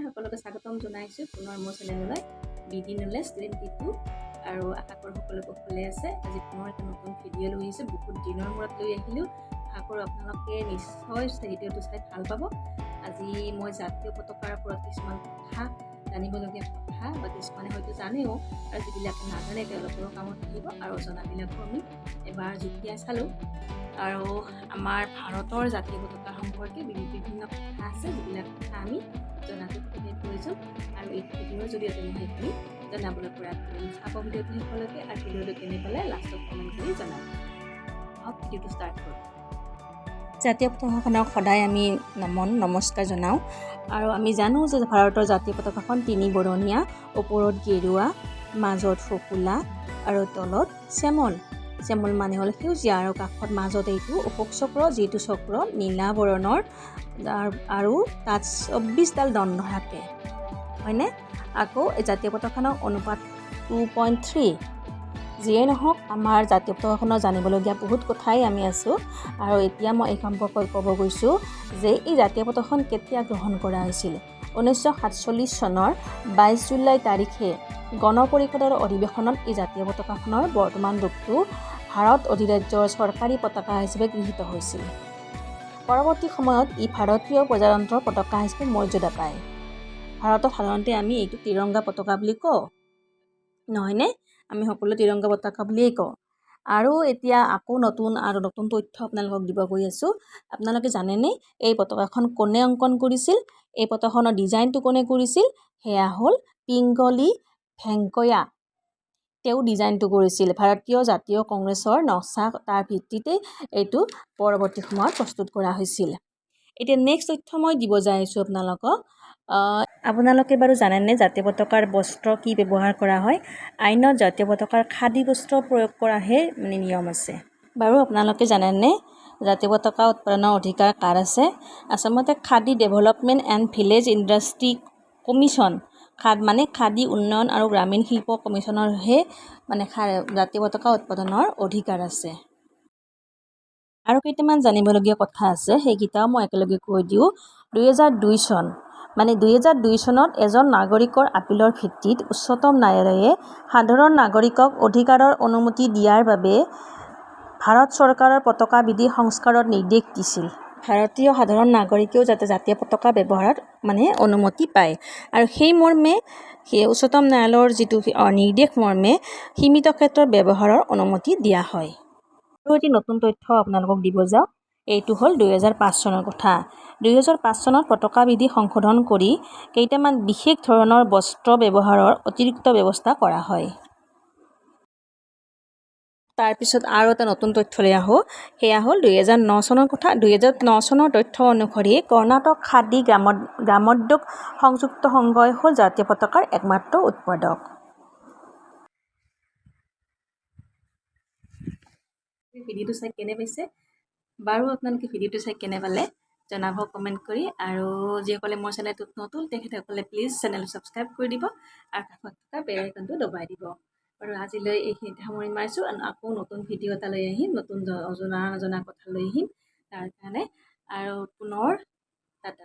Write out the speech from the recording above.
সকলোকে স্বাগতম জনাইছোঁ পুনৰ মোৰ চেনেললৈ বিডি নলেজ 22 আৰু আশা কৰোঁ সকলো ভালে আছে। আজি পুনৰ এটা নতুন ভিডিঅ' লৈ আহিছোঁ। বহুত দিনৰ মূৰত লৈ আহিলোঁ। আশা কৰোঁ আপোনালোকে নিশ্চয় ভিডিঅ'টো চাই ভাল পাব। আজি মই জাতীয় পতাকাৰ ওপৰত কিছুমান কথা জানিবলগীয়া কথা বা কিছুমানে হয়তো জানেও আৰু যিবিলাকে নাজানে তেওঁলোকৰো কামত আহিব আৰু জনাবিলাকো আমি এবাৰ জুকিয়াই চালোঁ। আৰু আমাৰ ভাৰতৰ জাতীয় পতাকা সম্পৰ্কে বিভিন্ন কথা আছে, যিবিলাক কথা আমি জনাটো খুবেই প্ৰয়োজন আৰু এই ভিডিঅ'ৰ জৰিয়তে মই সেইখিনি জনাবলৈ প্ৰয়াস কৰিম। চাব ভিডিঅ'টো শেষলৈকে আৰু ভিডিঅ'টো কেনে পালে লাষ্টত কমেণ্ট কৰি জনাব। ভিডিঅ'টো ষ্টাৰ্ট কৰোঁ। জাতীয় পতাকাখনক সদায় আমি নমস্কাৰ জনাওঁ আৰু আমি জানো যে ভাৰতৰ জাতীয় পতাকাখন 3 বৰণীয়া, ওপৰত গেৰুৱা, মাজত ফকুলা আৰু তলত শ্যামল মানে হ'ল সেউজীয়া আৰু কাষত মাজত এইটো অশোক চক্ৰ, যিটো চক্ৰ নীলা বৰণৰ আৰু তাত 24ডাল দণ্ড থাকে, হয়নে? আকৌ এই জাতীয় পতাকাখনৰ অনুপাত 2.3। যিয়ে নহওক, আমাৰ জাতীয় পতাকাখনৰ জানিবলগীয়া বহুত কথাই আমি আছোঁ আৰু এতিয়া মই এই সম্পৰ্কত ক'ব গৈছোঁ যে এই জাতীয় পতাকাখন কেতিয়া গ্ৰহণ কৰা হৈছিল। 1947 চনৰ 22 জুলাই তাৰিখে গণ পৰিষদৰ অধিৱেশনত এই জাতীয় পতাকাখনৰ বৰ্তমান ৰূপটো ভাৰত অধিৰাজ্যৰ চৰকাৰী পতাকা হিচাপে গৃহীত হৈছিল। পৰৱৰ্তী সময়ত ই ভাৰতীয় প্ৰজাতন্ত্ৰৰ পতাকা হিচাপে মৰ্যাদা পায়। ভাৰতত সাধাৰণতে আমি এইটো তিৰংগা পতাকা বুলি কওঁ, নহয়নে? আমি সকলো তিৰংগা পতাকা বুলিয়েই কওঁ। আৰু এতিয়া আকৌ নতুন তথ্য আপোনালোকক দিব গৈ আছোঁ। আপোনালোকে জানেনে এই পতাকাখন কোনে অংকন কৰিছিল? এই পতাকাখনৰ ডিজাইনটো কোনে কৰিছিল? সেয়া হ'ল পিংগলি ভেংকয়া। তেওঁ ডিজাইনটো কৰিছিল। ভাৰতীয় জাতীয় কংগ্ৰেছৰ নক্সা তাৰ ভিত্তিতে এইটো পৰৱৰ্তী সময়ত প্ৰস্তুত কৰা হৈছিল। এতিয়া নেক্সট তথ্য মই দিব যাই আছোঁ আপোনালোকক। আপোনালোকে বাৰু জানেনে জাতীয় পতাকাৰ বস্ত্ৰ কি ব্যৱহাৰ কৰা হয়? আইনত জাতীয় পতাকাৰ খাদী বস্ত্ৰ প্ৰয়োগ কৰাহে নিয়ম আছে। বাৰু আপোনালোকে জানেনে জাতীয় পতাকা উৎপাদনৰ অধিকাৰ কাৰ আছে? আচলতে khadi development and village industry commission, khadi উন্নয়ন আৰু গ্ৰামীণ শিল্প কমিশ্যনৰহে জাতীয় পতাকা উৎপাদনৰ অধিকাৰ আছে। আৰু কেইটামান জানিবলগীয়া কথা আছে, সেইকেইটাও মই একেলগে কৈ দিওঁ। 2002 চনত এজন নাগৰিকৰ আপিলৰ ভিত্তিত উচ্চতম ন্যায়ালয়ে সাধাৰণ নাগৰিকক অধিকাৰৰ অনুমতি দিয়াৰ বাবে ভাৰত চৰকাৰৰ পতাকা বিধি সংস্কাৰত নিৰ্দেশ দিছিল। ভাৰতীয় সাধাৰণ নাগৰিকেও যাতে জাতীয় পতাকা ব্যৱহাৰত অনুমতি পায় আৰু সেই মৰ্মে উচ্চতম ন্যায়ালয়ৰ যিটো নিৰ্দেশ মৰ্মে সীমিত ক্ষেত্ৰত ব্যৱহাৰৰ অনুমতি দিয়া হয়। আৰু এটি নতুন তথ্য আপোনালোকক দিব যাওঁ। এইটো হ'ল 2005 চনৰ কথা। 2005 চনত পতাকা বিধি সংশোধন কৰি কেইটামান বিশেষ ধৰণৰ বস্ত্ৰ ব্যৱহাৰৰ অতিৰিক্ত ব্যৱস্থা কৰা হয়। তাৰপিছত আৰু এটা নতুন তথ্য লৈ আহোঁ। সেয়া হ'ল 2009 চনৰ কথা। 2009 চনৰ তথ্য অনুসৰি কৰ্ণাটক খাদী গ্ৰামোদ্যোগ সংযুক্ত সংঘই হ'ল জাতীয় পতাকাৰ একমাত্ৰ উৎপাদক। ভিডিঅ'টো চাই কেনে পাইছে? বাৰু আপোনালোকে ভিডিঅ'টো চাই কেনে পালে জনাব কমেণ্ট কৰি। আৰু যিসকলে মোৰ চেনেলটোত নতুন তেখেতসকলে প্লিজ চেনেলটো ছাবস্ক্ৰাইব কৰি দিব আৰু কাষত থকা বেল আইকনটো দবাই দিব। আৰু আজিলৈ এইখিনিতে সামৰি মাৰিছোঁ। আকৌ নতুন ভিডিঅ' এটা লৈ আহিম, নতুন নজনা কথা লৈ আহিম। তাৰ কাৰণে আৰু পুনৰ টাটা।